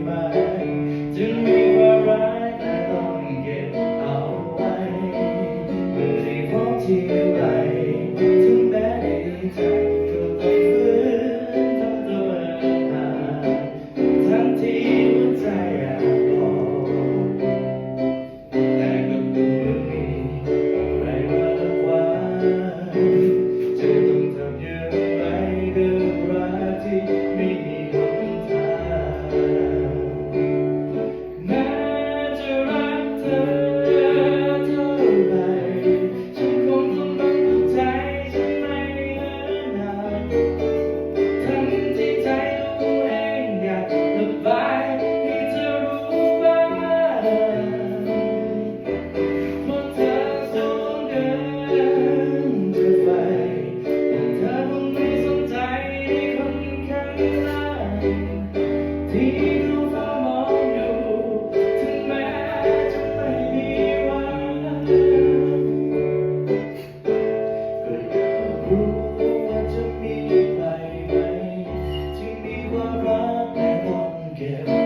ไหมจึงมีความรักแต่ต้องเก็บเอาไว้เมื่อได้พบทีไรถึงแม้ดีใจก็ต้องฝืนทำตัวห่างทั้งที่หัวใจอยากบอกแต่ก็ดูมีอะไรมากกว่าจะต้องทำอย่างไรกับรักที่ไม่มีหนทางแม้จะรักเธอเท่าไรฉันคงต้องบังคับใจฉันไม่เหินห่างทั้งที่ใจตัวเองอยากระบายให้เธอรู้บ้างว่าเธอสูงเกินจะไปแต่เธอคงไม่สนใจคนข้างล่างที่เขาเฝ้ามองอยู่ถึงแม้จะไม่มีหวังก็อยากรู้ว่าจะมีใครไหมที่มีความรักแต่ต้องเก็บ